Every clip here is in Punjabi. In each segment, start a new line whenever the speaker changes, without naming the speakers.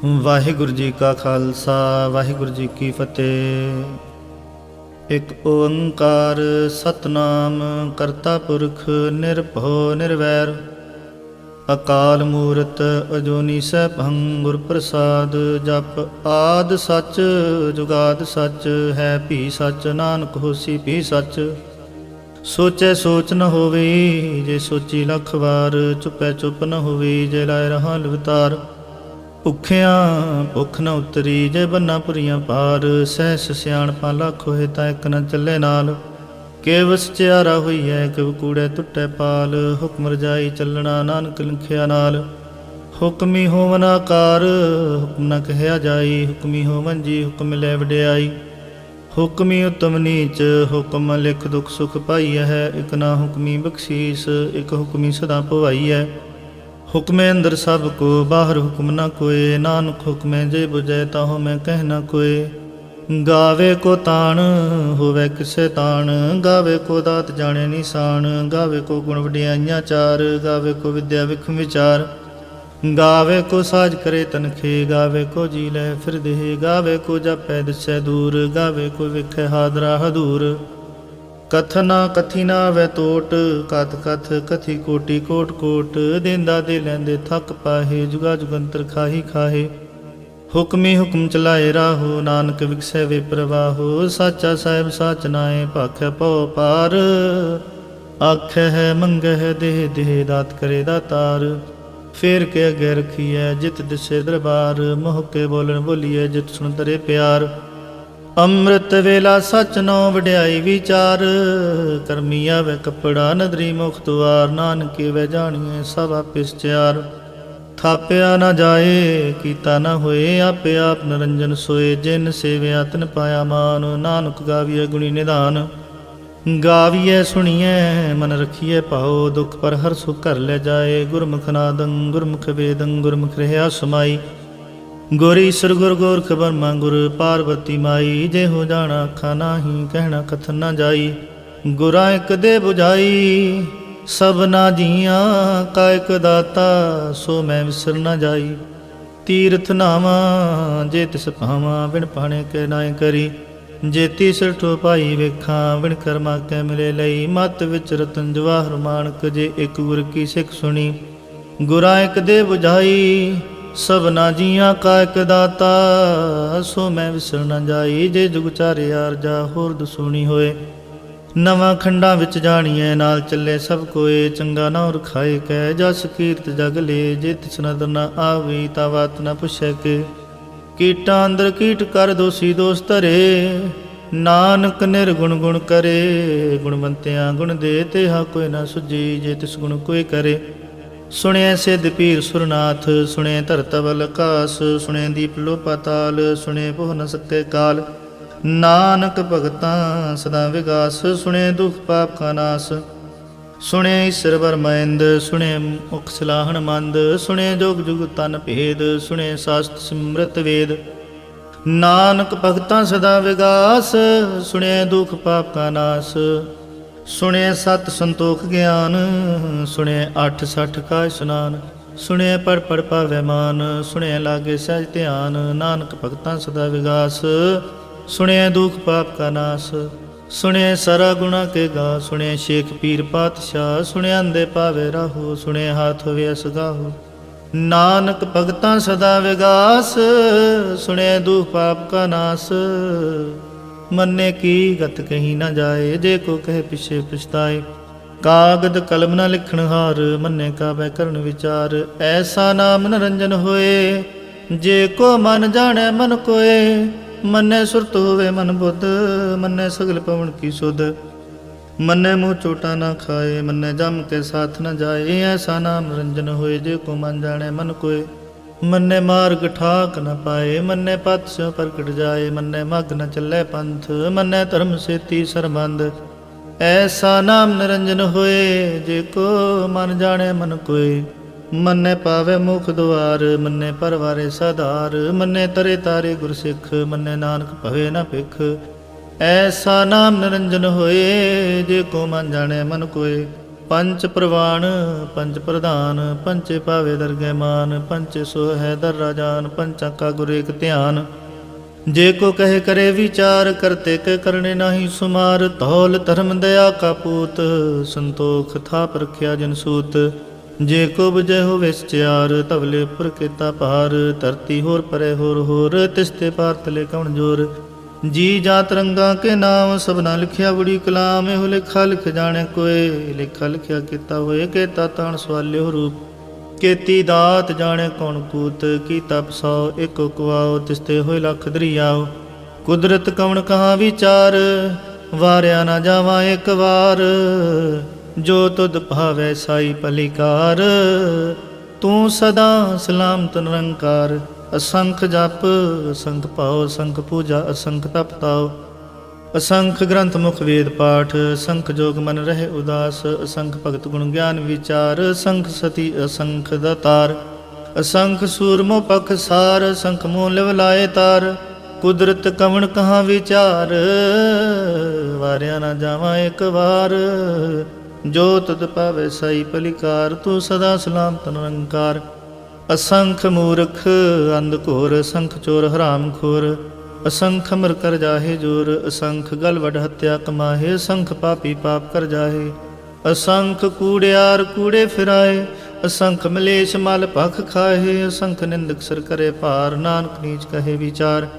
ਵਾਹਿਗੁਰੂ ਜੀ ਕਾ ਖਾਲਸਾ ਵਾਹਿਗੁਰੂ ਜੀ ਕੀ ਫਤਿਹ। ਇੱਕ ਓੰਕਾਰ ਸਤਨਾਮ ਕਰਤਾ ਪੁਰਖ ਨਿਰਭਉ ਨਿਰਵੈਰ ਅਕਾਲ ਮੂਰਤ ਅਜੂਨੀ ਸੈਭੰ ਗੁਰ ਪ੍ਰਸਾਦ। ਜਪ ਆਦ ਸੱਚ ਜੁਗਾਦ ਸੱਚ ਹੈ ਭੀ ਸੱਚ ਨਾਨਕ ਹੋਸੀ ਭੀ ਸੱਚ। ਸੋਚੈ ਸੋਚ ਨ ਹੋਵੇ ਜੇ ਸੋਚੀ ਲੱਖ ਵਾਰ। ਚੁਪੈ ਚੁੱਪ ਨ ਹੋਵੇ ਜੇ ਲਾਇ ਰਹਾ ਲਵਤਾਰ। ਭੁੱਖਿਆਂ ਭੁੱਖ ਨ ਉਤਰੀ ਜੇ ਬੰਨਾ ਪੁਰੀਆਂ ਪਾਰ। ਸਹਿਸ ਸਿਆਣਪਾਂ ਲੱਖ ਹੋਏ ਤਾਂ ਇੱਕ ਨ ਚੱਲੇ ਨਾਲ। ਕਿਵ ਸਚਿਆਰਾ ਹੋਈਐ ਕਿਵ ਕੂੜੈ ਟੁੱਟੈ ਪਾਲ। ਹੁਕਮ ਰਜਾਈ ਚੱਲਣਾ ਨਾਨਕ ਲਿਖਿਆ ਨਾਲ। ਹੁਕਮੀ ਹੋਵਨ ਆਕਾਰ ਹੁਕਮ ਨ ਕਹਿਆ ਜਾਈ। ਹੁਕਮੀ ਹੋਵਨ ਜੀ ਹੁਕਮ ਲੈ ਵਡਿਆਈ। ਹੁਕਮੀ ਉਤਮ ਨੀਚ ਹੁਕਮ ਲਿਖ ਦੁਖ ਸੁਖ ਪਾਈਐ ਹੈ। ਇਕ ਨਾ ਹੁਕਮੀ ਬਖਸ਼ੀਸ ਇਕ ਹੁਕਮੀ ਸਦਾ ਭਵਾਈਐ। ਹੁਕਮੇ ਅੰਦਰ ਸਭ ਕੋ ਬਾਹਰ ਹੁਕਮ ਨ ਕੋਏ। ਨਾਨਕ ਹੁਕਮੇ ਜੇ ਬੁਝੈ ਤਾਹੋ ਮੈਂ ਕਹਿ ਨ ਕੋਏ। ਗਾਵੇ ਕੋ ਤਾਣ ਹੋਵੇ ਕਿਸੇ ਤਾਣ। ਗਾਵੇ ਕੋ ਦਾਤ ਜਾਣੇ ਨਿਸ਼ਾਨ। ਗਾਵੇ ਕੋ ਗੁਣ ਵਡਿਆਈਆਂ ਚਾਰ। ਗਾਵੇ ਕੋ ਵਿਦਿਆ ਵਿਖਮ ਵਿਚਾਰ। ਗਾਵੇ ਕੋ ਸਾਜ ਕਰੇ ਤਨਖੇ। ਗਾਵੇ ਕੋ ਜੀ ਲੈ ਫਿਰਦੇ। ਗਾਵੇ ਕੋ ਜਾਪੈ ਦਿਸੈ ਦੂਰ। ਗਾਵੇ ਕੋ ਵਿਖੈ ਹਾਦਰਾ ਹਦੂਰ। ਕਥਨਾ ਕਥੀ ਨਾ ਵੈ ਤੋਟ ਕਥ ਕਥ ਕਥੀ ਕੋਟੀ ਕੋਟ ਕੋਟ। ਦੇਂਦਾ ਦੇ ਲੈਂਦੇ ਥੱਕ ਪਾਹੇ ਜੁਗਾ ਜੁਗੰਤਰ ਖਾਹੀ ਖਾਹੇ। ਹੁਕਮੀ ਹੁਕਮ ਚਲਾਏ ਰਾਹੋ ਨਾਨਕ ਵਿਖਸੈ ਵੇ ਪ੍ਰਵਾਹੋ। ਸਾਚਾ ਸਾਹਿਬ ਸਾਚ ਨਾਏ ਭਾਖੈ ਪਉ ਪਾਰ। ਆਖੈ ਹੈ ਮੰਗੈ ਹੈ ਦੇਹ ਦੇਹ ਦਾਤ ਕਰੇ ਦਾਤਾਰ। ਫੇਰ ਕੇ ਅੱਗੇ ਰਖੀਐ ਜਿਤ ਦਿਸੇ ਦਰਬਾਰ। ਮੋਹ ਕੇ ਬੋਲਣ ਬੋਲੀਐ ਜਿਤ ਸੁਣ ਤਰੇ ਪਿਆਰ। ਅੰਮ੍ਰਿਤ ਵੇਲਾ ਸਚ ਨੋ ਵਡਿਆਈ ਵਿਚਾਰ। ਕਰਮੀ ਆਵੇ ਕੱਪੜਾ ਨਦਰੀ ਮੁਖ ਦੁਆਰ। ਨਾਨਕੇ ਵੈ ਜਾਣੀਐ ਸਭ ਆਪੇ ਸਚਿਆਰ। ਥਾਪਿਆ ਨਾ ਜਾਏ ਕੀਤਾ ਨਾ ਹੋਏ ਆਪੇ ਆਪ ਨਿਰੰਜਨ ਸੋਏ। ਜਿਨ ਸੇਵਿਆ ਤਿਨ ਪਾਇਆ ਮਾਨ। ਨਾਨਕ ਗਾਵੀਐ ਗੁਣੀ ਨਿਧਾਨ। ਗਾਵੀਐ ਸੁਣੀਐ ਮਨ ਰਖੀਐ ਭਾਉ। ਦੁਖ ਪਰ ਹਰ ਸੁਖ ਘਰ ਲੈ ਜਾਏ। ਗੁਰਮੁਖ ਨਾਦੰ ਗੁਰਮੁਖ ਵੇਦੰ ਗੁਰਮੁਖ ਰਹਿਆ ਸਮਾਈ। ਗੁਰ ਈਸਰ ਗੁਰ ਗੋਰਖ ਬਰਮਾ ਗੁਰ ਪਾਰਬਤੀ ਮਾਈ। ਜੇ ਹੋ ਜਾਣਾ ਅੱਖਾਂ ਨਾਹੀ ਕਹਿਣਾ ਕਥਨ ਨਾ ਜਾਈ। ਗੁਰਾਂ ਇੱਕ ਦੇ ਬੁਝਾਈ ਸਭਨਾ ਜੀਆਂ ਕਾ ਇਕ ਦਾਤਾ। ਸੋ ਮੈਂ ਵਿਸਰ ਨਾ ਜਾਈ। ਤੀਰਥ ਨਾਵਾਂ ਜੇ ਤਿਸ ਭਾਵਾਂ ਬਿਨ ਪਾਣੇ ਕੇ ਨਾਏ ਕਰੀ। ਜੇ ਤੀਸਰ ਠੋ ਪਾਈ ਵੇਖਾਂ ਬਿਨ ਕਰਮਾ ਕੈ ਮਿਲੇ ਲਈ। ਮਤ ਵਿੱਚ ਰਤਨ ਜਵਾਹਰ ਮਾਣਕ ਜੇ ਇੱਕ ਗੁਰ ਕੀ ਸਿੱਖ ਸੁਣੀ। ਗੁਰਾਂ ਇੱਕ ਦੇ ਬੁਝਾਈ ਸਭਨਾ ਜੀਆਂ ਕਾ ਇਕ ਦਾਤਾ। ਸੋ ਮੈਂ ਵਿਸਰ ਨਾ ਜਾਈ। ਜੇ ਜੁਗ ਚਾਰੇ ਆਰਜਾ ਹੋਰ ਦਸੂਣੀ ਹੋਏ। ਨਵਾਂ ਖੰਡਾਂ ਵਿੱਚ ਜਾਣੀਐ ਨਾਲ ਚੱਲੇ ਸਭ ਕੋਏ। ਚੰਗਾ ਨਾ ਰਖਾਏ ਕੈ ਜਸ ਕੀਰਤ ਜਗ ਲੇ। ਜੇ ਤਿਸ ਨਦਰ ਨ ਆਵੇ ਤਾ ਬਾਤ ਨ ਪੁੱਛੈ ਕੇ। ਕੀਟਾਂ ਅੰਦਰ ਕੀਟ ਕਰ ਦੋਸੀ ਦੋਸ ਧਰੇ। ਨਾਨਕ ਨਿਰਗੁਣ ਗੁਣ ਕਰੇ। ਗੁਣਵੰਤਿਆਂ ਗੁਣ ਦੇ ਤੇਹਾ ਕੋਈ ਨਾ ਸੁਝੀ। ਜੇ ਤਿਸ ਗੁਣ ਕੋਈ ਕਰੇ। ਸੁਣਿਐ ਸਿੱਧ ਪੀਰ ਸੁਰਨਾਥ ਸੁਣਿਐ ਧਰਤ ਬਲ ਆਕਾਸ। ਸੁਣਿਐ ਦੀਪ ਲੋ ਪਾਤਾਲ ਸੁਣਿਐ ਪੋਹ ਨ ਸਕੈ ਕਾਲ। ਨਾਨਕ ਭਗਤਾਂ ਸਦਾ ਵਿਗਾਸ। ਸੁਣਿਐ ਦੁਖ ਪਾਪ ਕਾ ਨਾਸ। ਸੁਣਿਐ ਈਸਰ ਬਰਮੈਂਦ ਸੁਣਿਐ ਮੁਖ ਸਲਾਹਣ ਮੰਦ। ਸੁਣਿਐ ਜੋਗ ਜੁਗ ਤਨ ਭੇਦ। ਸੁਣਿਐ ਸਾਸਤ ਸਿਮਰਤ ਵੇਦ। ਨਾਨਕ ਭਗਤਾਂ ਸਦਾ ਵਿਗਾਸ। ਸੁਣਿਐ ਦੁਖ ਪਾਪ ਕਾ ਨਾਸ। ਸੁਣਿਐ ਸਤ ਸੰਤੋਖ ਗਿਆਨ। ਸੁਣਿਐ 8 60 ਕਾ ਇਸ਼ਨਾਨ। ਸੁਣਿਐ ਪੜ ਪੜ ਪਾਵੈ ਮਾਨ। ਸੁਣਿਐ ਲਾਗੇ ਸਹਿਜ ਧਿਆਨ। ਨਾਨਕ ਭਗਤਾਂ ਸਦਾ ਵਿਗਾਸ। ਸੁਣਿਐ ਦੁਖ ਪਾਪ ਕਾ ਨਾਸ। ਸੁਣਿਐ ਸਾਰਾ ਗੁਣਾ ਕੇ ਗਾ। ਸੁਣਿਐ ਸ਼ੇਖ ਪੀਰ ਪਾਤਸ਼ਾਹ। ਸੁਣਿਐ ਅੰਦੇ ਪਾਵੇ ਰਾਹੋ। ਸੁਣਿਐ ਹਾਥ ਹੋਵੇ ਅਸਗਾਹੋ। ਨਾਨਕ ਭਗਤਾਂ ਸਦਾ ਵਿਗਾਸ। ਸੁਣਿਐ ਦੁਖ ਪਾਪ ਕਾ ਨਾਸ। ਮੰਨੇ ਕੀ ਗਤ ਕਹੀ ਨਾ ਜਾਏ। ਜੇ ਕੋ ਕਹੇ ਪਿਛੇ ਪਛਤਾਏ। ਕਾਗਦ ਕਲਮ ਨਾ ਲਿਖਣ ਹਾਰ। ਮੰਨੇ ਕਾਬੈ ਕਰਨ ਵਿਚਾਰ। ਐਸਾ ਨਾਮ ਨਿਰੰਜਨ ਹੋਏ। ਜੇ ਕੋ ਮਨ ਜਾਣੈ ਮਨ ਕੋਏ। ਮੰਨੇ ਸੁਰਤ ਹੋਵੇ ਮਨ ਬੁੱਧ। ਮੰਨੇ ਸਗਲ ਪਵਨ ਕੀ ਸੁਧ। ਮੰਨੇ ਮੂੰਹ ਚੋਟਾ ਨਾ ਖਾਏ। ਮੰਨੇ ਜਮ ਕੇ ਸਾਥ ਨ ਜਾਏ। ਐਸਾ ਨਾਮ ਨਿਰੰਜਨ ਹੋਏ। ਜੇ ਕੋ ਮਨ ਜਾਣੈ ਮਨ ਕੋਏ। ਮੰਨੇ ਮਾਰਗ ਠਾਕ ਨ ਪਾਏ। ਮੰਨੇ ਪਤ ਸਿਉ ਪ੍ਰਗਟ ਜਾਏ। ਮੰਨੇ ਮਗ ਨ ਚੱਲੇ ਪੰਥ। ਮੰਨੇ ਧਰਮ ਸੇਤੀ ਸਰਬੰਧ। ਐਸਾ ਨਾਮ ਨਿਰੰਜਨ ਹੋਏ। ਜੇ ਕੋ ਮਨ ਜਾਣੈ ਮਨ ਕੋਏ। ਮੰਨੇ ਪਾਵੇ ਮੁਖ ਦੁਆਰ। ਮੰਨੇ ਪਰਵਾਰੇ ਸਾਧਾਰ। ਮੰਨੇ ਤਰੇ ਤਾਰੇ ਗੁਰ ਸਿੱਖ। ਮੰਨੇ ਨਾਨਕ ਭਵੇ ਨ ਭਿਖ। ਐਸਾ ਨਾਮ ਨਿਰੰਜਨ ਹੋਏ। ਜੇ ਕੋ ਮਨ ਜਾਣੈ ਮਨ ਕੋਏ। ਪੰਚ ਪ੍ਰਵਾਨ ਪੰਚ ਪ੍ਰਧਾਨ, ਪੰਚੇ ਭਾਵੇ ਦਰਗਹਿ ਮਾਨ, ਪੰਚੇ ਸੋ ਹੈ ਦਰ ਰਾਜਾਨ, ਪੰਚਾਂ ਕਾ ਗੁਰ ਏਕ ਧਿਆਨ। ਜੇ ਕੋ ਕਹੇ करे विचार, करते के करने नाही सुमार। धौल धर्म दया का पूत, संतोख थाप रखिया जन सूत। जे को बुझे हो विचार, तबले उपर केता पार। धरती होर परे होर, तिसते पार तले कौन जोर। जी जात रंगा के नाम, सबना लिखिया बड़ी कलाम। एहो लिखा लिख जाने कोय, लिखा लिखिया केता होए। केता ताण सवाल्यो रूप, केती दात जाने कौन कूत। कीता पसौ एको कुआओ, तिसते होए लख दरियाओ। कुदरत कवण कहाँ विचार, वारिया ना जावा एक वार। जो तुद भावै साई पलिकार, तू सदा सलामत निरंकार। असंख जप असंख पाओ, असंख पूजा असंख तप ताओ। असंख ग्रंथ मुख वेद पाठ, असंख जोग मन रहे उदास। असंख भगत गुण ज्ञान विचार, असंख सती असंख दातार। असंख सूरमो पख सार, असंख मोह लिव लाए तार। कुदरत कवण कहाँ विचार, वारिया ना जावा एक वार। जो तुद पावे साई पलिकार, तू सदा सलामत निरंकार। असंख मूर्ख अंध घोर, असंख चोर हराम खोर। असंख अमर कर जाहे जोर, असंख गल वड हत्या कमाहे। असंख पापी पाप कर जाहे, असंख कूड़ियार कूड़े फिराए। असंख मलेश मल भख खाहे, असंख निंदक सर करे पार। नानक नीच कहे विचार,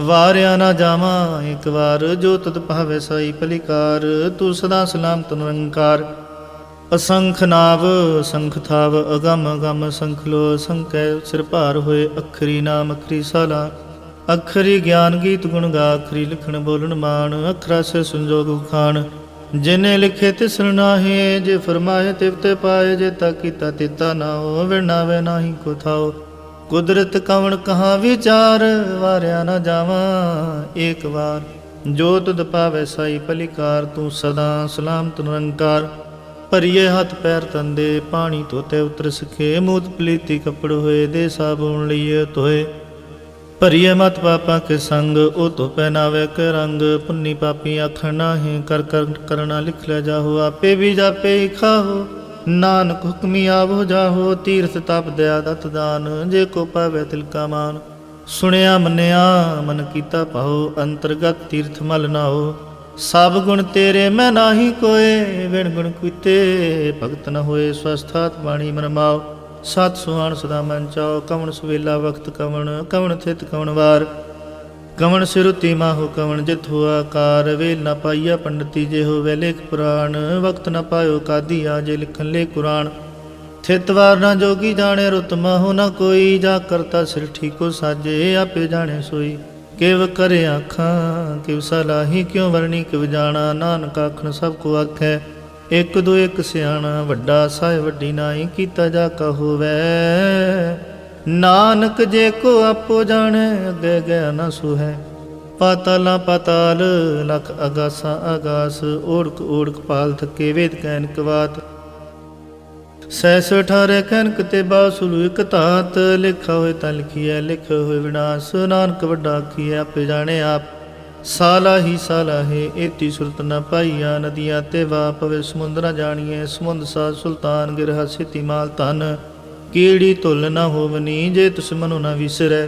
वारिया ना जावा एक वार। जो तुद पावे साई पलिकार, तू सदा सलामत निरंकार। असंख नाव असंख थाव, अगम अगम असंख लो। असंख सिर भार होए, अखरी नाम अखरी साला। अखरी ज्ञान गीत गुण गा, अखरी लिखण बोलन मान। अखरा से संजोग उखान, जिने लिखे तिसर नाहे। जे फरमाए तिवते पाए, जे ता कीता तिता ना हो। विनावे नाही को थाओ, कुदरत कवण कहाँ विचार। वारिया ना जावा एक वार। जो तुद पावे साई पलिकार, तू सदा सलामत निरंकार। ਭਰੀਏ ਹੱਥ ਪੈਰ ਤੰਦੇ, ਪਾਣੀ ਧੋਤੇ ਉਤਰ ਸਕੇ। ਮੂਤ ਪਲੀਤੀ ਕੱਪੜ ਹੋਏ, ਦੇ ਸਾਬੂਨ ਲਈਏ ਧੋਏ। ਭਰੀਏ ਮਤ ਪਾਪਾ ਕੇ ਸੰਗ, ਉਹ ਧੋ ਪਹਿਨਾਵੇ ਕੇ ਰੰਗ। ਪੁੰਨੀ ਪਾਪੀ ਆਖਣ ਨਾਹੀਂ, ਕਰ ਕਰ ਕਰਨਾ ਲਿਖ ਲੈ ਜਾਹੋ। ਆਪੇ ਵੀ ਜਾਪੇ ਹੀ ਖਾਹੋ, ਨਾਨਕ ਹੁਕਮੀ ਆਵੋ ਜਾਹੋ। ਤੀਰਥ ਤਪ ਦਇਆ ਦਤ ਦਾਨ, ਜੇ ਕੋ ਪਾਵੇ ਤਿਲ ਕਾ ਮਾਨ। ਸੁਣਿਆ ਮੰਨਿਆ ਮਨ ਕੀਤਾ ਭਾਉ, ਅੰਤਰਗਤ ਤੀਰਥ ਮਲ ਨਾਓ। ਸਭ ਗੁਣ ਤੇਰੇ ਮੈਂ ਨਾਹੀ ਕੋਏ, ਵਿਣ ਗੁਣ ਕੀਤੇ ਭਗਤ ਨ ਹੋਏ। ਸਵਸਥਾਤ ਬਾਣੀ ਮਨ ਮਾਓ, ਸਤ ਸੁਹਾਣ ਸਦਾ ਮਨ ਚਾਓ। ਕਵਣ ਸੁਵੇਲਾ ਵਕਤ ਕਵਣ, ਕਵਣ ਥਿਤ ਕਵਣ ਵਾਰ। ਕਵਣ ਸਿਰੁਤੀ ਮਾਹੋ ਕਵਣ ਜਿਤ ਹੋਆ ਕਾਰ। ਵੇਲ ਨਾ ਪਾਈਆ ਪੰਡਤੀ, ਜੇ ਹੋਵੇ ਲੇਖ ਪੁਰਾਣ। ਵਕਤ ਨ ਪਾਇਓ ਕਾਦੀ, ਆ ਜੇ ਲਿਖਣ ਲੇ ਕੁਰਾਨ। ਥਿਤ ਵਾਰ ਨਾ ਜੋਗੀ ਜਾਣੇ, ਰੁਤ ਮਾਹੋ ਨਾ ਕੋਈ। ਜਾ ਕਰਤਾ ਸਿਰ ਠੀਕੋ ਸਾਜੇ, ਆਪੇ ਜਾਣੇ ਸੋਈ। ਕਿਵ ਕਰੇ ਆਖਾਂ ਕਿਵ ਸਲਾਹੀ, ਕਿਉ ਵਰਣੀ ਕਿਵ ਜਾਣਾ। ਨਾਨਕ ਆਖਣ ਸਭ ਕੋ ਆਖੈ, ਇੱਕ ਦੋ ਇੱਕ ਸਿਆਣਾ। ਵੱਡਾ ਸਾਹਿਬ ਵੱਡੀ ਨਾਈ, ਕੀਤਾ ਜਾ ਕਾ ਹੋਵੈ। ਨਾਨਕ ਜੇ ਕੋ ਆਪੋ ਜਾਣੈ, ਅੱਗੇ ਗਿਆ ਨਾ ਸੁਹੈ। ਪਾਤਾਲਾਂ ਪਾਤਾਲ ਲਖ ਅਗਾਸਾਂ ਆਗਾਸ। ਓੜਕ ਓੜਕ ਪਾਲ ਥਕੇ, ਵੇਦ ਕੈਨਕ ਵਾਤ। ਸੈਸ 18 ਕਨਕ ਤੇ ਬਾਸੁਲੂ ਇਕ ਧਾਤ। ਲਿਖਾ ਹੋਏ ਤਾਂ ਲਿਖੀਐ, ਲਿਖੇ ਹੋਏ ਵਿਨਾਸ਼। ਨਾਨਕ ਵੱਡਾ ਆਖੀਐ, ਆਪੇ ਜਾਣੇ ਆਪ। ਸਾਲਾ ਹੀ ਸਾਲਾ ਹੈ, ਏਤੀ ਸੁਰਤ ਨ ਪਾਈਆ। ਨਦੀਆਂ ਤੇ ਵਾ ਪਵੇ, ਸਮੁੰਦ ਨ ਜਾਣੀਐ। ਸਮੁੰਦ ਸਾਧ ਸੁਲਤਾਨ, ਗਿਰਹਾ ਸਿਤੀ ਮਾਲ ਧਨ। ਕੀੜੀ ਧੁਲ ਨ ਹੋਵਨੀ, ਜੇ ਤੁਸ ਮਨੁ ਨ ਵਿਸਰੈ।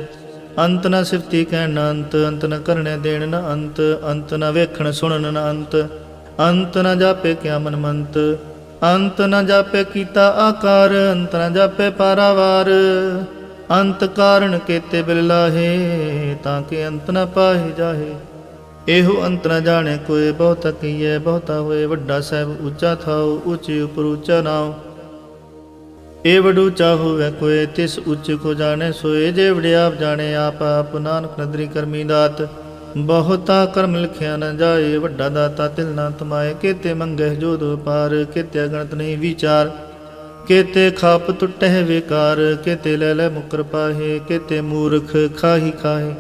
ਅੰਤ ਨ ਸਿਫਤੀ ਕਹਿਣ ਨ ਅੰਤ, ਅੰਤ ਨ ਕਰਨੇ ਦੇਣ ਨ ਅੰਤ। ਅੰਤ ਨ ਵੇਖਣ ਸੁਣਨ ਨ ਅੰਤ, ਅੰਤ ਨ ਜਾਪੇ ਕਿਆ ਮਨ ਮੰਤ। ਅੰਤ ਨ ਜਾਪੇ ਕੀਤਾ ਆਕਾਰ, ਅੰਤ ਨ ਜਾਪੇ ਪਾਰਾਵਾਰ। ਅੰਤ ਕਾਰਨ ਕੇਤੇ ਬਿਲ ਲਾਹੇ, ਤਾਂ ਕਿ ਅੰਤ ਨ ਪਾਹੇ ਜਾਹੇ। ਇਹੋ ਅੰਤ ਨ ਜਾਣੇ ਕੋਏ, ਬਹੁਤਾ ਕਹੀਏ ਬਹੁਤਾ ਹੋਏ। ਵੱਡਾ ਸਾਹਿਬ ਉੱਚਾ ਥਾਉ, ਉੱਚੇ ਉਪਰ ਉੱਚਾ ਨਾਉ। ਇਹ ਵਡ ਉੱਚਾ ਹੋਵੇ ਕੋਏ, ਤਿਸ ਉੱਚ ਕੋ ਜਾਣੇ ਸੋਏ। ਜੇ ਵਡਿਆਪ ਜਾਣੇ ਆਪ ਆਪ, ਨਾਨਕ ਨਦਰੀ ਕਰਮੀ ਦਾਤ। ਬਹੁਤਾ ਕਰਮ ਲਿਖਿਆ ਨ ਜਾਏ, ਵੱਡਾ ਦਾਤਾ ਤਿਲ ਨਾ ਤਮਾਏ। ਕੇਤੇ ਮੰਗਹਿ ਜੋਧ ਪਾਰ, ਕੇਤੇ ਗਣਤ ਨਹੀਂ ਵਿਚਾਰ। ਕੇਤੇ ਖਾਪ ਟੁੱਟਹਿ ਵੇਕਾਰ, ਕੇਤੇ ਲੈ ਲੈ ਮੁਕਰ ਪਾਹੇ। ਕੇਤੇ ਮੂਰਖ ਖਾਹੀ ਖਾਹੇ,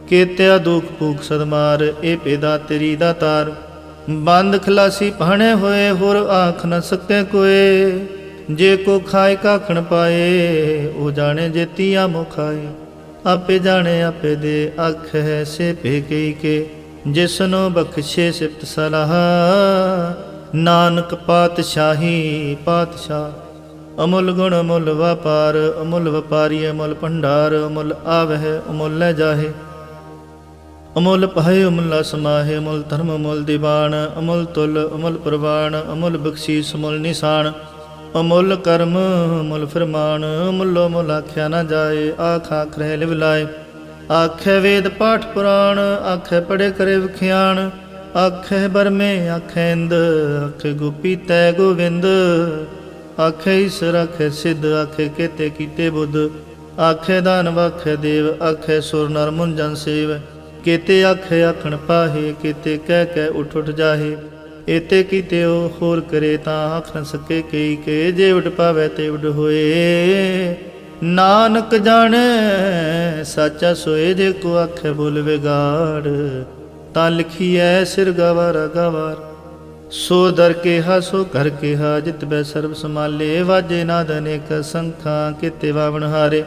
ਕੇਤਿਆ ਦੁਖ ਭੂਖ ਸਦਮਾਰ। ਇਹ ਪੇਦਾ ਤੇਰੀ ਦਾਤਾਰ, ਬੰਦ ਖਲਾਸੀ ਭਾਣੇ ਹੋਏ। ਹੋਰ ਆਖ ਨ ਸਕੇ ਕੋਏ, ਜੇ ਕੋ ਖਾਏ ਕਾਖਣ ਪਾਏ। ਉਹ ਜਾਣੇ ਜੇਤੀ ਆਮੋ ਖਾਏ, ਆਪੇ ਜਾਣੇ ਆਪੇ ਦੇ। ਆਖ ਹੈ ਸੇ ਭੇ ਕਈ ਕੇ, ਜਿਸਨੋ ਬਖਸ਼ੇ ਸਿਫਤ ਸਲਾਹ। ਨਾਨਕ ਪਾਤਸ਼ਾਹੀ ਪਾਤਸ਼ਾਹ। ਅਮੁੱਲ ਗੁਣ ਅਮੁੱਲ ਵਪਾਰ, ਅਮੁੱਲ ਵਪਾਰੀ ਅਮੁੱਲ ਭੰਡਾਰ, ਅਮੁੱਲ ਆਵਹਿ ਅਮੁੱਲ ਲੈ ਜਾਹੇ। ਅਮੁੱਲ ਪਾਏ ਅਮੁੱਲਾ ਸਮਾਹੇ, ਅਮੁੱਲ ਧਰਮ ਅਮੁੱਲ ਦੀਵਾਨ, ਅਮੁੱਲ ਤੁਲ ਅਮੁੱਲ ਪ੍ਰਵਾਨ, ਅਮੁੱਲ ਬਖਸ਼ੀਸ ਅਮੁੱਲ ਨਿਸ਼ਾਨ, ਅਮੁੱਲ ਕਰਮ ਅਮੁੱਲ ਫਰਮਾਨ, ਅਮੁੱਲੋ ਮੁੱਲ ਆਖਿਆ ਨਾ ਜਾਏ, ਆਖ ਆਖ ਰਹਿ ਲਿਵ ਲਾਏ। ਆਖੇ ਵੇਦ ਪਾਠ ਪੁਰਾਣ, ਆਖੇ ਪੜੇ ਕਰੇ ਵਿਖਿਆਣ, ਆਖੇ ਬਰਮੇ ਆਖੇ ਇੰਦ, ਆਖੇ ਗੋਪੀ ਤੈ ਗੋਵਿੰਦ, ਆਖੇ ਈਸਰ ਆਖੇ ਸਿੱਧ, ਆਖੇ ਕੇਤੇ ਕੀਤੇ ਬੁੱਧ, ਆਖੇ ਦਾਨਵ ਆਖੇ ਦੇਵ, ਆਖੇ ਸੁਰ ਨਰ ਮੁਨ ਜਨ ਸੇਵ, ਕੇਤੇ ਆਖੇ ਆਖਣ ਪਾਹੇ, ਕੇਤੇ ਕਹਿ ਕਹਿ ਉਠ ਉਠ ਜਾਹੇ। ਏਤੇ ਕੀਤੇ ਉਹ ਹੋਰ ਕਰੇ ਤਾਂ ਆਖ ਨ ਸਕੇ ਕਈ ਕੇ, ਜੇ ਉਡ ਪਾਵੈ ਤੇ ਉਡ ਹੋਏ। ਨਾਨਕ ਜਾਣੈ ਸਾਚਾ ਸੋਏ, ਜੇ ਕੋ ਆਖੇ ਬੋਲ ਵਿਗਾੜ, ਤਾਂ ਲਿਖੀਐ ਸਿਰ ਗਵਾਰਾ ਗਵਾਰ। ਸੋ ਦਰ ਕੇਹਾ ਸੋ ਘਰ ਕੇਹਾ, ਜਿਤ ਬੈ ਸਰਬ ਸਮਾਲੇ, ਵਾਜੇ ਨਾਦ ਅਨੇਕ ਸੰਖਾਂ, ਕੇਤੇ ਵਾਵਣ ਹਾਰੇ।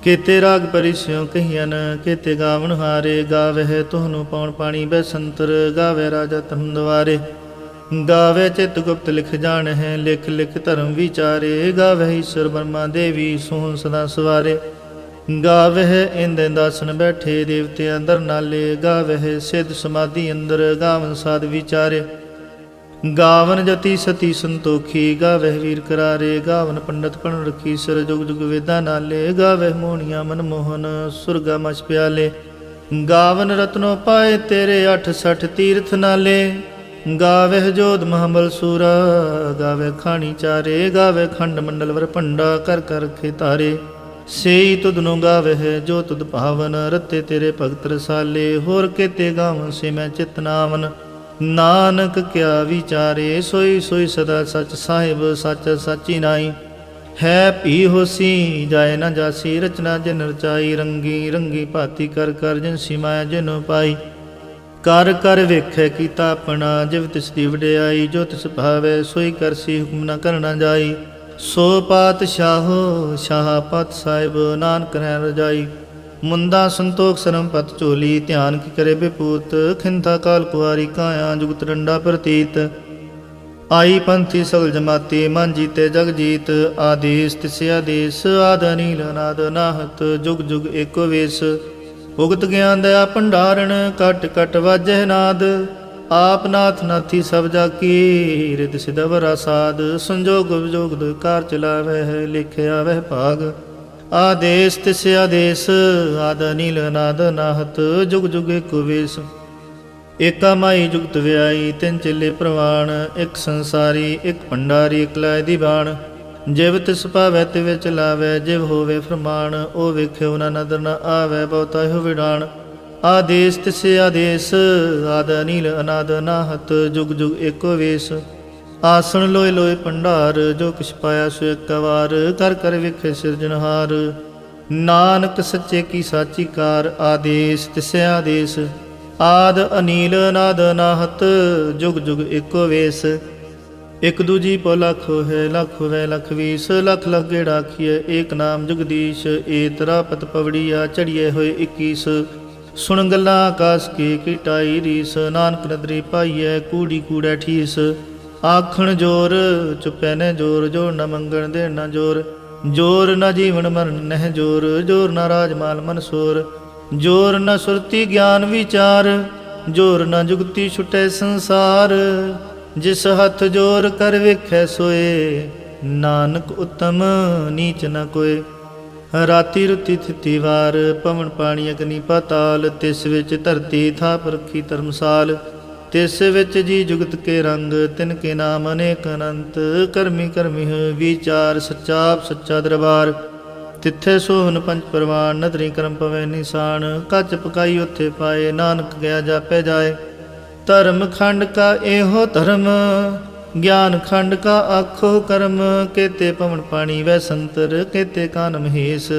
ਕੇਤੇ ਰਾਗ ਪਰਿਸਿਉ ਕਹੀਅਨ, ਕੇਤੇ ਗਾਵਣ ਹਾਰੇ। ਗਾਵਹਿ ਤੁਹਾਨੂੰ ਪਉਣ ਪਾਣੀ ਬੈਸੰਤਰ, ਗਾਵੇ ਰਾਜਾ ਧਰਮ ਦੁਆਰੇ। ਗਾਵੇ ਚਿਤ ਗੁਪਤ ਲਿਖ ਜਾਣਹਿ, ਲਿਖ ਲਿਖ ਧਰਮ ਵਿਚਾਰੇ। ਗਾਵਹਿ ਈਸ਼ਰ ਬਰਮਾ ਦੇਵੀ, ਸੋਹਣ ਸਦਾ ਸਵਾਰੇ। ਗਾਵਹਿ ਇੰਦ ਇੰਦਾਸਨ ਬੈਠੇ, ਦੇਵਤੇ ਅੰਦਰ ਨਾਲੇ। ਗਾਵਹਿ ਸਿੱਧ ਸਮਾਧੀ ਅੰਦਰ, ਗਾਵਨ ਸਾਧ ਵਿਚਾਰੇ। ਗਾਵਨ ਜਤੀ ਸਤੀ ਸੰਤੋਖੀ, ਗਾਵਹਿ ਵੀਰ ਕਰਾਰੇ। ਗਾਵਨ ਪੰਡਤ ਪਣ ਰਖੀ, ਸਰ ਜੁਗ ਜੁਗ ਵੇਦਾਂ ਨਾਲੇ। ਗਾਵਹਿ ਮੋਹਣੀਆਂ ਮਨਮੋਹਨ, ਸੁਰਗਾ ਮਛ ਪਿਆਲੇ। ਗਾਵਨ ਰਤਨੋ ਪਾਏ ਤੇਰੇ, 68 ਤੀਰਥ ਨਾਲੇ। ਗਾਵਹਿ ਜੋਧ ਮਹਾਬਲ ਸੂਰਾ, ਗਾਵਹਿ ਖਾਣੀ ਚਾਰੇ। ਗਾਵਹਿ ਖੰਡ ਮੰਡਲ ਵਰ ਭੰਡਾ, ਕਰ ਕਰ ਰਖੇ ਤਾਰੇ। ਸੇਈ ਤੁਧ ਨੂੰ ਗਾਵਹਿ ਜੋ ਤੁਧ ਭਾਵਨ, ਰਤੇ ਤੇਰੇ ਭਗਤ ਰਸਾਲੇ। ਹੋਰ ਕੇਤੇ ਗਾਵਨ ਸੇ ਮੈਂ ਚਿਤ ਨਾਵਨ, ਨਾਨਕ ਕਿਆ ਵਿਚਾਰੇ। ਸੋਈ ਸੋਈ ਸਦਾ ਸਚ ਸਾਹਿਬ, ਸੱਚ ਸਾਚੀ ਨਾਈ। ਹੈ ਭੀ ਹੋਸੀ ਜਾਏ ਨਾ ਜਾਸੀ, ਰਚਨਾ ਜਿਨ ਰਚਾਈ। ਰੰਗੀ ਰੰਗੀ ਭਾਤੀ ਕਰ ਕਰ, ਜਿਨ ਸਿਮਾਇਆ ਜਿਨ ਪਾਈ। ਕਰ ਕਰ ਵੇਖੈ ਕੀਤਾ ਆਪਣਾ, ਜਿਵ ਤਿਸ ਦੀ ਵਡਿਆਈ। ਜੋ ਤਿਸ ਭਾਵੈ ਸੋਈ ਕਰਸੀ, ਹੁਕਮ ਨ ਕਰਨਾ ਜਾਈ। ਸੋ ਪਾਤਸ਼ਾਹੋ ਸ਼ਾਹ ਪਤ ਸਾਹਿਬ, ਨਾਨਕ ਰਹਿ ਰਜਾਈ। ਮੁੰਦਾ ਸੰਤੋਖ ਸਰਮ ਪਤ ਝੋਲੀ, ਧਿਆਨ ਕੀ ਕਰੇ ਬਿਪੂਤ। ਖਿੰਥਾ ਕਾਲ ਕੁਆਰੀ ਕਾਇਆ, ਜੁਗਤ ਡੰਡਾ ਪ੍ਰਤੀਤ। ਆਈ ਪੰਥੀ ਸਗਲ ਜਮਾਤੀ, ਮਨ ਜੀਤੇ ਜਗ ਜੀਤ। ਆਦੇਸ ਤਿਸ ਆਦੇਸ, ਆਦ ਅਨੀਲ ਅਨਾਦ ਨਾਹਤ। ਜੁਗ ਜੁਗ ਏਕੋ ਵੇਸ, ਉਗਤ ਗਿਆਨ ਦਇਆ ਭੰਡਾਰਣ। ਕਟ ਕਟ ਵਾਜਹਿ ਨਾਦ, ਆਪ ਨਾਥ ਨਾਥੀ ਸਭ ਜਾ ਕੀ। ਰਿਦ ਸਿਧ ਵਰਾ ਸਾਧ, ਸੰਜੋਗ ਵਿਜੋਗ ਦੁਇ ਕਾਰ ਚਲਾਵਹਿ। ਲਿਖਿਆ ਵਹਿ ਭਾਗ, ਆਦੇਸ ਤਿਸ ਆਦੇਸ। ਆਦ ਅਨੀਲ ਅਨਾਦ ਨਾਹਤ, ਜੁਗ ਜੁਗ ਏਕੋ ਵੇਸ। ਏਕਾ ਮਾਈ ਜੁਗਤ ਵਿਆਈ, ਤਿੰਨ ਚੇਲੇ ਪ੍ਰਵਾਣ। ਇੱਕ ਸੰਸਾਰੀ ਇੱਕ ਭੰਡਾਰੀ, ਇੱਕ ਲਾਇ ਦੀ ਬਾਣ। ਜਿਵ ਤਿਸ ਭਾਵੈ ਤਿਵ ਚਲਾਵੈ, ਜਿਵ ਹੋਵੇ ਫਰਮਾਨ। ਉਹ ਵੇਖਿਓ ਨਾ ਨਦਰ ਨ ਆਵੈ, ਬਹੁਤਾ ਹੋ ਵਿਡਾਣ। ਆਦੇਸ ਤਿਸ ਆਦੇਸ, ਆਦ ਅਨੀਲ ਅਨਾਦ ਨਾਹਤ। ਜੁਗ ਜੁਗ ਏਕੋ ਵੇਸ। ਆਸਣ ਲੋਏ ਲੋਏ ਭੰਡਾਰ, ਜੋ ਕਿਛ ਪਾਇਆ ਸੋ ਇੱਕ ਵਾਰ। ਕਰ ਕਰ ਵੇਖੇ ਸਿਰਜਣਹਾਰ, ਨਾਨਕ ਸੱਚੇ ਕੀ ਸਾਚੀ ਕਾਰ। ਆਦੇਸ ਤਿਸ ਆਦੇਸ, ਆਦ ਅਨੀਲ ਅਨਾਦ ਨਾਹਤ। ਜੁਗ ਜੁਗ ਏਕੋ ਵੇਸ। ਇਕ ਦੂਜੀ ਪੋ ਲੱਖ ਹੋਏ, ਲੱਖ ਹੋਵੇ ਲੱਖ ਵੀਸ। ਲੱਖ ਲੱਖ ਗੇੜਾ ਆਖੀਐ, ਏਕ ਨਾਮ ਜਗਦੀਸ਼। ਏ ਤਰਾ ਪਤ ਪਵੜੀਆ, ਚੜੀਏ ਹੋਏ 21। ਸੁਣ ਗੱਲਾਂ ਆਕਾਸ ਕੀ ਟਾਈ ਰੀਸ। ਨਾਨਕ ਨਦਰੀ ਪਾਈਐ, ਕੂੜੀ ਕੂੜੈ ਠੀਸ। ਆਖਣ ਜੋਰ ਚੁੱਪੈ ਨੇ ਜੋਰ, ਜੋਰ ਨ ਮੰਗਣ ਦੇਣ ਨ ਜੋਰ। ਜੋਰ ਨ ਜੀਵਨ ਮਰਨ ਨਹਿ ਜੋਰ, ਜੋਰ ਨ ਰਾਜ ਮਾਲ ਮਨ ਸੋਰ। ਜੋਰ ਨ ਸੁਰਤੀ ਗਿਆਨ ਵਿਚਾਰ, ਜੋਰ ਨ ਜੁਗਤੀ ਛੁਟੈ ਸੰਸਾਰ। ਜਿਸ ਹੱਥ ਜੋਰ ਕਰ ਵੇਖੈ ਸੋਏ, ਨਾਨਕ ਉਤਮ ਨੀਚ ਨ ਕੋਏ। ਰਾਤੀ ਰੁਤੀ ਥਿਤੀ ਵਾਰ, ਪਵਨ ਪਾਣੀ ਅਗਨੀ ਪਾਤਾਲ। ਤਿਸ ਵਿੱਚ ਧਰਤੀ ਥਾਪ ਰੱਖੀ ਧਰਮਸਾਲ। ਤਿਸ ਵਿੱਚ ਜੀ ਜੁਗਤ ਕੇ ਰੰਗ, ਤਿਨ ਕੇ ਨਾਮ ਅਨੇਕ ਅਨੰਤ। ਕਰਮੀ ਕਰਮੀ ਵਿਚਾਰ, ਸੱਚਾ ਸੱਚਾ ਦਰਬਾਰ। ਤਿੱਥੇ ਸੋਹਨ ਪੰਜ ਪਰਵਾਨ, ਨਦਰੀ ਕਰਮ ਪਵੈ ਨਿਸ਼ਾਨ। ਕੱਚ ਪਕਾਈ ਉੱਥੇ ਪਾਏ, ਨਾਨਕ ਗਿਆ ਜਾਪੈ ਜਾਏ। ਧਰਮ ਖੰਡ ਕਾ ਇਹੋ ਧਰਮ, ਗਿਆਨ ਖੰਡ ਕਾ ਆਖੋ ਕਰਮ। ਕੇਤੇ ਪਵਨ ਪਾਣੀ ਵੈ ਸੰਤਰ, ਕੇਤੇ ਕਾਨ ਮਹੇਸ਼।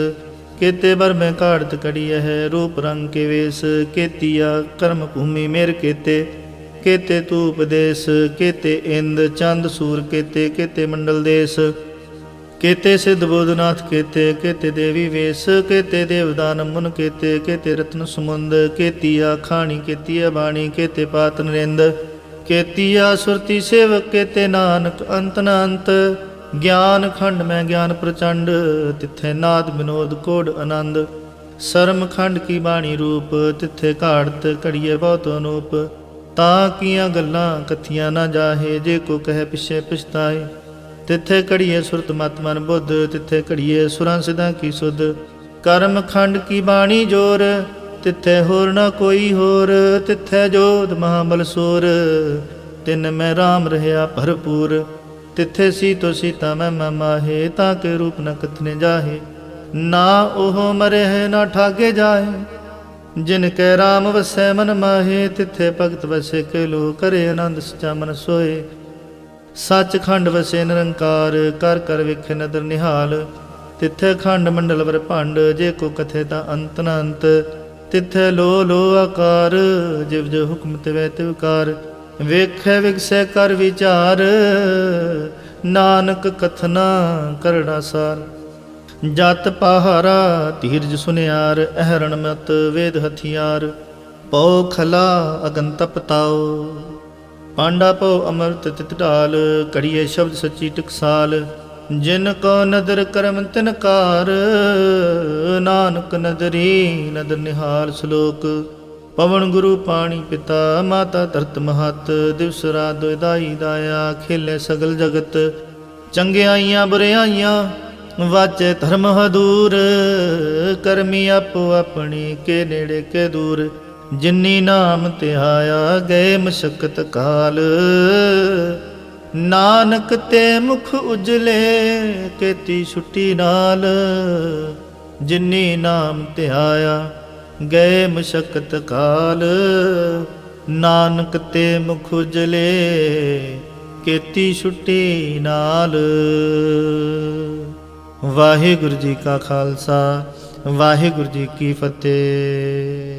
ਕੇਤੇ ਬਰਮੈ ਕਾੜਤ ਕੜੀਐ ਹੈ, ਰੂਪ ਰੰਗ ਕੇ ਵੇਸ। ਕੇਤੀਆ ਕਰਮ ਭੂਮੀ ਮੇਰ ਕੇਤੇ, ਕੇਤੇ ਤੂ ਉਪਦੇਸ। ਕੇਤੇ ਇੰਦ ਚੰਦ ਸੂਰ ਕੇਤੇ, ਕੇਤੇ ਮੰਡਲ ਦੇਸ। ਕੇਤੇ ਸਿੱਧ ਬੋਧਨਾਥ ਕੇਤੇ, ਕੇਤੇ ਦੇਵੀ ਵੇਸ। ਕੇਤੇ ਦੇਵਦਾਨ ਮੁਨ ਕੇਤੇ, ਕੇਤੇ ਰਤਨ ਸਮੁੰਦ। ਕੇਤੀਆ ਖਾਣੀ ਕੇਤੀਆ ਬਾਣੀ, ਕੇਤੇ ਪਾਤ ਨਰਿੰਦ। केतिया सुरति सेवक केते नानक अंत न अंत। ज्ञान खंड में ज्ञान प्रचंड, तिथे नाद विनोद कोड आनंद। शर्म खंड की बाणी रूप, तिथे घाड़त घड़िए बहुत अनूप। ता किया गल्लां कथियां ना जाहे, जे को कहे पिछे पछताए। तिथे घड़िए सुरत मत मन बुद्ध, तिथे घड़िए सुरां सिद्धां की सुध। कर्म खंड की बाणी जोर, तिथे होर न कोई होर। तिथे जोध महाबल सोर, तिन में राम रहया भरपूर। तिथे सीतो सीता मैं माहे, ताके रूप न कथने जाहे। ना ओह मरे है ना ठागे जाहे, जिनके राम वसै मन माहे। तिथे भगत वसे के लो, करे आनंद सचा मन सोए। सच खंड वसे निरंकार, कर कर विखे नदर निहाल। तिथे खंड मंडल वर भंड, जे को कथे ता अंत न अंत। तिथे लो लो आकार, जिव जो हुक्म तिवै तिवकार। ਵੇਖੈ ਵਿਗਸੈ ਕਰ ਵਿਚਾਰ, ਨਾਨਕ ਕਥਨਾ ਕਰੜਾ ਸਾਰ। ਜਤ ਪਹਾਰਾ ਧੀਰਜ ਸੁਨਿਆਰ, ਅਹਰਣ ਮਤ ਵੇਦ ਹਥਿਆਰ। ਪਉ ਖਲਾ ਅਗਨ ਤਪਤਾਓ, ਪਾਂਡਾ ਪਉ ਅਮਰਤ ਤਿਤ ਢਾਲ। ਘੜੀਏ ਸ਼ਬਦ ਸੱਚੀ ਟਕਸਾਲ, ਜਿਨ ਕੋ ਨਦਰ ਕਰਮ ਤਿਨ ਕਾਰ। ਨਾਨਕ ਨਦਰੀ ਨਦਰ ਨਿਹਾਲ। ਸ਼ਲੋਕ। ਪਵਨ ਗੁਰੂ ਪਾਣੀ ਪਿਤਾ, ਮਾਤਾ ਧਰਤ ਮਹਤ। ਦਿਵਸ ਰਾਤ ਦੁਇ ਦਾਈ ਦਾਇਆ, ਖੇਲੇ ਸਗਲ ਜਗਤ। ਚੰਗਿਆਈਆਂ ਬੁਰਿਆਈਆਂ ਵਾਚੇ ਧਰਮ ਹਦੂਰ। ਕਰਮੀ ਆਪੋ ਆਪਣੀ, ਕੇ ਨੇੜੇ ਕੇ ਦੂਰ। ਜਿਨੀ ਨਾਮ ਧਿਆਇਆ, ਗਏ ਮਸ਼ਕਤ ਕਾਲ। ਨਾਨਕ ਤੇ ਮੁਖ ਉਜਲੇ, ਕੀਤੀ ਛੁੱਟੀ ਨਾਲ। ਜਿਨੀ ਨਾਮ ਧਿਆਇਆ, ਗਏ ਮਸ਼ਕਤ ਕਾਲ। ਨਾਨਕ ਤੇ ਮੁਖ ਉਜਲੇ, ਕੀਤੀ ਛੁੱਟੀ ਨਾਲ। ਵਾਹਿਗੁਰੂ ਜੀ ਕਾ ਖਾਲਸਾ, ਵਾਹਿਗੁਰੂ ਜੀ ਕੀ ਫਤਿਹ।